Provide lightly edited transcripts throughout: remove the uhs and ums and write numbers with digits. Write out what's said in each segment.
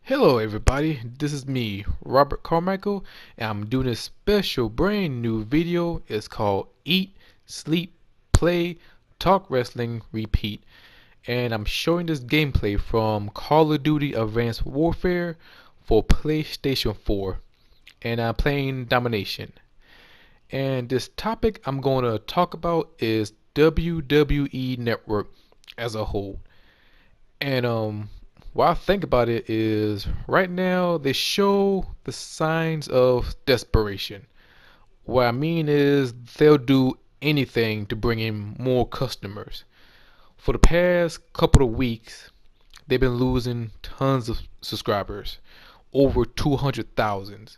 Hello everybody, this is me, Robert Carmichael, and I'm doing a special brand new video. It's called Eat, Sleep, Play, Talk Wrestling, Repeat. And I'm showing this gameplay from Call of Duty Advanced Warfare for PlayStation 4. And I'm playing Domination. And this topic I'm going to talk about is WWE Network as a whole. And what I think about it is right now they show the signs of desperation. What I mean is they'll do anything to bring in more customers. For the past couple of weeks, they've been losing tons of subscribers, over 200,000,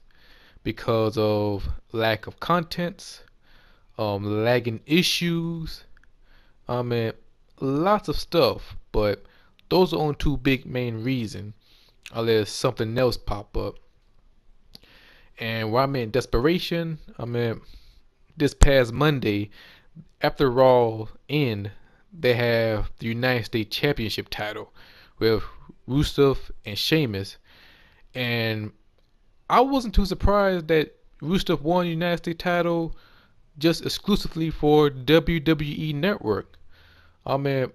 because of lack of contents, lagging issues, I mean, lots of stuff, but those are only two big main reasons, unless something else pop up. And where I'm in desperation, I mean, this past Monday, after Raw end, they have the United States Championship title with Rusev and Sheamus, and I wasn't too surprised that Rusev won the United States title just exclusively for WWE Network. I mean,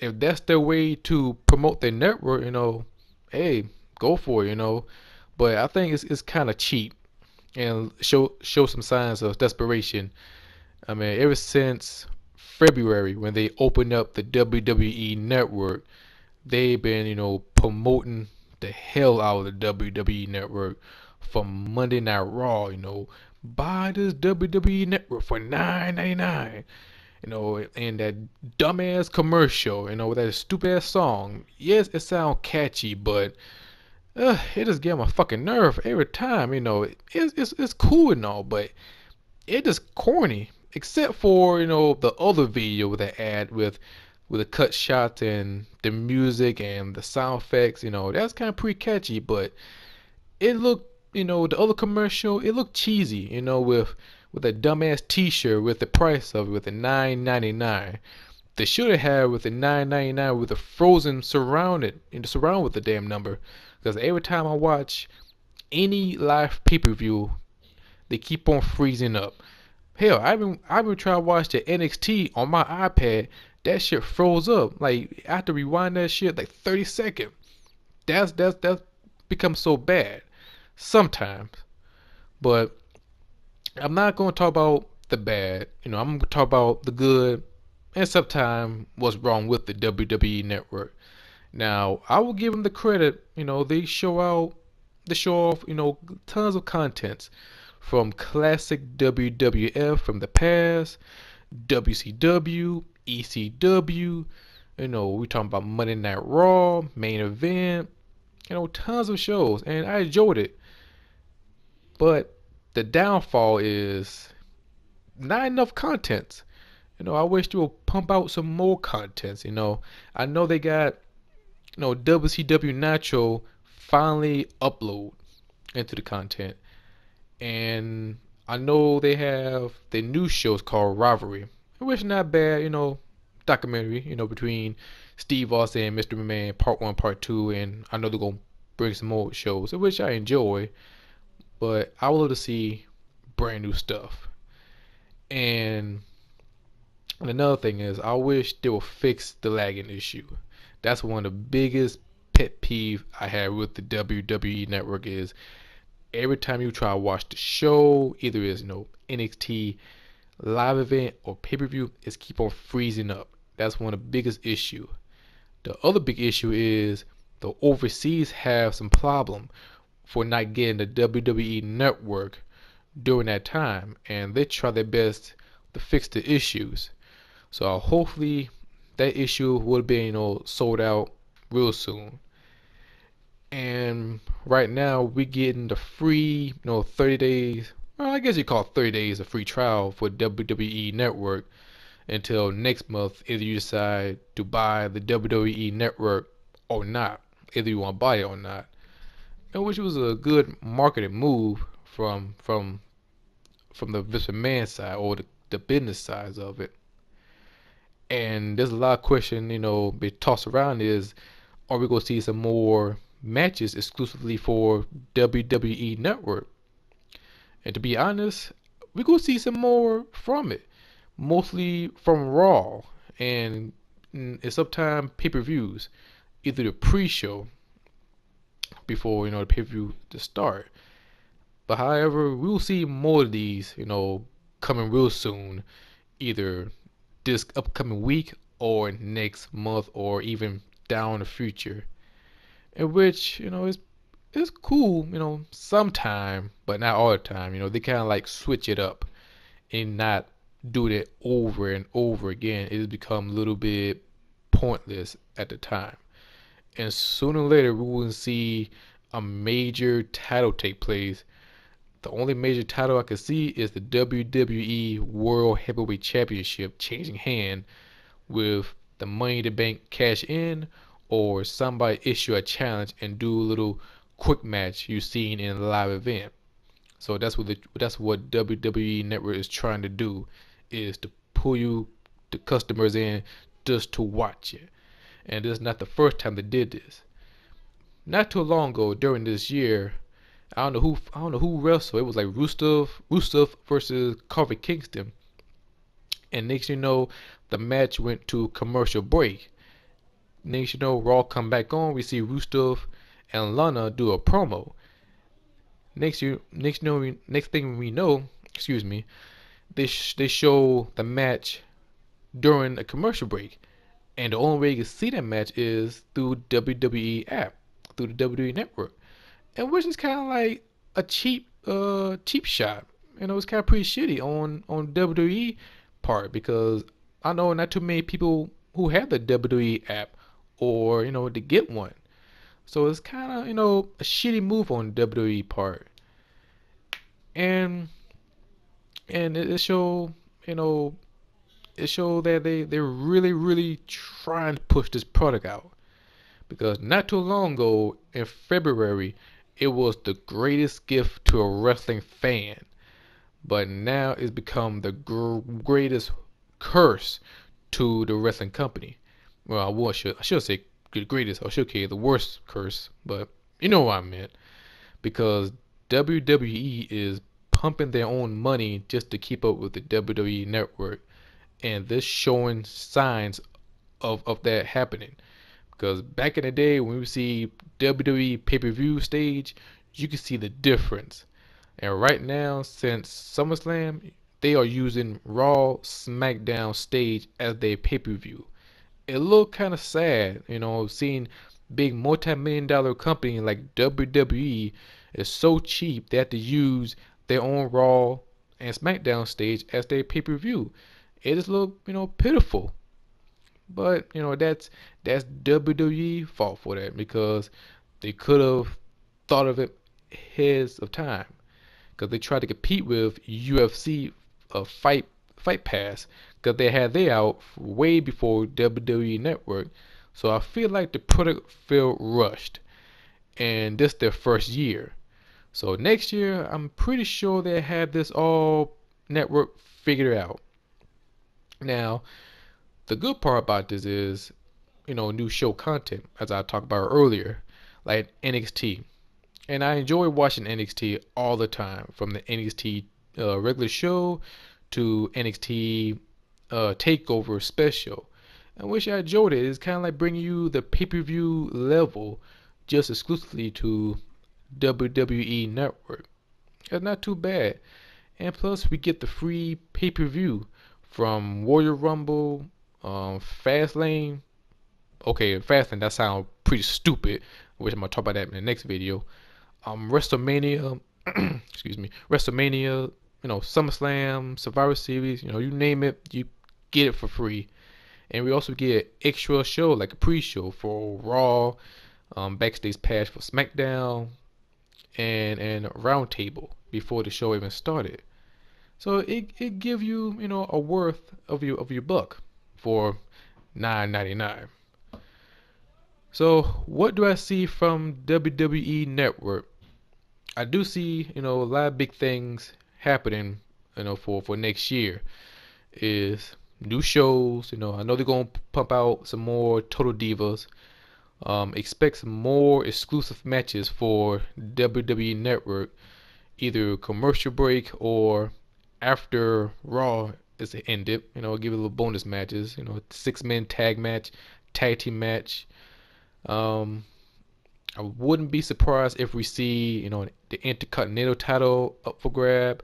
if that's their way to promote their network, hey, go for it. But I think it's kind of cheap and show some signs of desperation. I mean, ever since February when they opened up the WWE network, they've been promoting the hell out of the WWE network from Monday Night Raw. Buy this WWE network for $9.99. And that dumbass commercial, with that stupid ass song. Yes, it sounds catchy, but it just get on my fucking nerve every time. It's cool and all, but it just corny. Except for the other video with the ad with the cut shots and the music and the sound effects. That's kind of pretty catchy, but it looked, the other commercial, it looked cheesy, with a dumbass T-shirt with the price of it, with the $9.99. They should have had with the $9.99 with the frozen surrounded and surround with the damn number. Because every time I watch any live pay-per-view, they keep on freezing up. Hell, I've been trying to watch the NXT on my iPad. That shit froze up. Like I have to rewind that shit like 30 seconds. That's become so bad sometimes. But I'm not going to talk about the bad. I'm going to talk about the good and sometimes what's wrong with the WWE network. Now, I will give them the credit. They show off, tons of contents from classic WWF from the past, WCW, ECW. We talking about Monday Night Raw, main event. Tons of shows, and I enjoyed it. But the downfall is not enough contents. I wish they would pump out some more contents. I know they got, WCW Nitro finally upload into the content. And I know they have the new shows called Rivalry, which is not bad, documentary, between Steve Austin and Mr. McMahon, part one, part two, and I know they're gonna bring some more shows, which I enjoy, but I would love to see brand new stuff. And another thing is, I wish they would fix the lagging issue. That's one of the biggest pet peeve I have with the WWE network is every time you try to watch the show, either it's NXT live event or pay-per-view, it's keep on freezing up. That's one of the biggest issue. The other big issue is the overseas have some problem for not getting the WWE network during that time, and they try their best to fix the issues. So hopefully that issue will be sold out real soon. And right now we getting the free 30 days. Well, I guess you call it 30 days of free trial for WWE Network until next month. Either you decide to buy the WWE Network or not, either you want to buy it or not, and which was a good marketing move from the Vince McMahon side or the business side of it. And there's a lot of question, be tossed around is, are we gonna see some more matches exclusively for WWE Network. And to be honest, we're gonna see some more from it, mostly from Raw and it's sometime pay-per-views, either the pre-show before the pay-per-view to start. But however, we will see more of these, coming real soon, either this upcoming week or next month or even down in the future. In which, is cool, sometime, but not all the time. They kind of like switch it up and not do it over and over again. It has become a little bit pointless at the time. And sooner or later, we will see a major title take place. The only major title I can see is the WWE World Heavyweight Championship changing hand with the Money in the Bank cash in or somebody issue a challenge and do a little quick match you've seen in a live event. So that's what WWE Network is trying to do, is to pull you the customers in just to watch it. And this is not the first time they did this. Not too long ago during this year, I don't know who wrestled. It was like Rusev versus Kofi Kingston. And next you know, the match went to commercial break. Next you know, Raw come back on. We see Rusev and Lana do a promo. Next thing we know, excuse me, they show the match during a commercial break, and the only way you can see that match is through WWE app, through the WWE Network, and which is kind of like a cheap shot. It's kind of pretty shitty on WWE part, because I know not too many people who have the WWE app or to get one. So it's kind of a shitty move on WWE part, and it show you know it show that they're really trying to push this product out, because not too long ago in February it was the greatest gift to a wrestling fan, but now it's become the greatest curse to the wrestling company. Well, I should say the greatest, or should say the worst curse, but you know what I meant, because WWE is pumping their own money just to keep up with the WWE Network, and this showing signs of that happening. Because back in the day when we see WWE pay-per-view stage, you can see the difference. And right now, since SummerSlam, they are using Raw SmackDown stage as their pay-per-view. It looked kind of sad, seeing big multi-million-dollar company like WWE is so cheap they have to use their own Raw and SmackDown stage as their pay-per-view. It just looked, pitiful. But that's WWE fault for that, because they could have thought of it ahead of time, because they tried to compete with UFC Fight Pass, because they had they out way before WWE Network. So I feel like the product felt rushed, and this their first year. So next year, I'm pretty sure they have this all network figured out. Now, the good part about this is, new show content, as I talked about earlier, like NXT. And I enjoy watching NXT all the time, from the NXT regular show to NXT Takeover special. I wish I enjoyed it. It's kind of like bringing you the pay-per-view level just exclusively to WWE Network. It's not too bad. And plus, we get the free pay-per-view from Royal Rumble, Fastlane. Okay, Fastlane, that sounds pretty stupid, which I'm going to talk about that in the next video. WrestleMania, excuse me, WrestleMania, SummerSlam, Survivor Series, you name it, you get it for free. And we also get extra show, like a pre-show for Raw, backstage pass for SmackDown, and a roundtable before the show even started. So it give you a worth of your buck for $9.99. So what do I see from WWE Network? I do see a lot of big things happening for next year. Is new shows. I know they're gonna pump out some more Total Divas. Expect some more exclusive matches for WWE Network, either commercial break or after Raw is ended. Give it a little bonus matches. 6-man tag match, tag team match. Um, I wouldn't be surprised if we see, the Intercontinental title up for grab,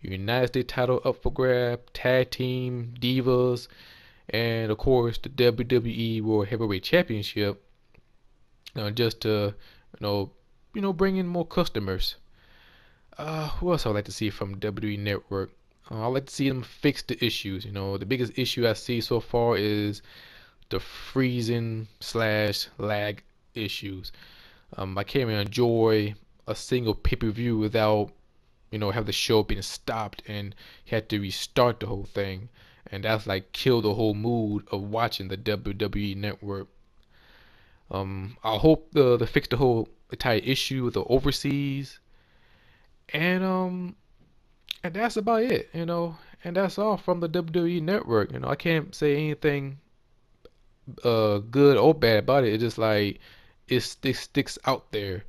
United States title up for grab, tag team, divas, and of course the WWE World Heavyweight Championship. Just to, you know, bring in more customers. Who else I'd like to see from WWE Network? I'd like to see them fix the issues. The biggest issue I see so far is the freezing slash lag issues. I can't even enjoy a single pay-per-view without, have the show being stopped and had to restart the whole thing. And that's like kill the whole mood of watching the WWE Network. I hope they fix the whole entire issue with the overseas, and that's about it. And that's all from the WWE Network. I can't say anything good or bad about it. It's just like it sticks out there,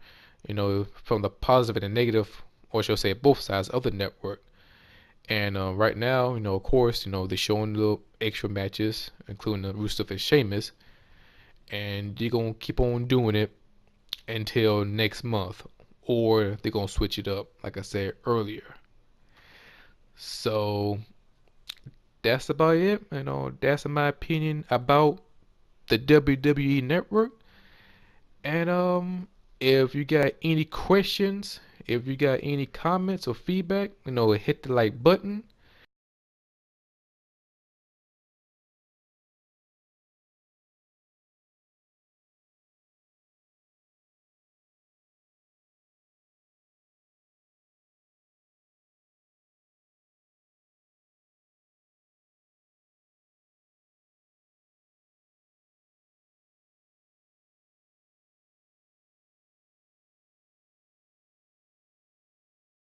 from the positive and the negative, or shall I say both sides of the network. And right now, of course, they're showing the extra matches, including the Rusev and Sheamus, and they're gonna keep on doing it until next month, or they're gonna switch it up, like I said earlier. So that's about it. That's my opinion about the WWE Network. And if you got any questions, if you got any comments or feedback, hit the like button.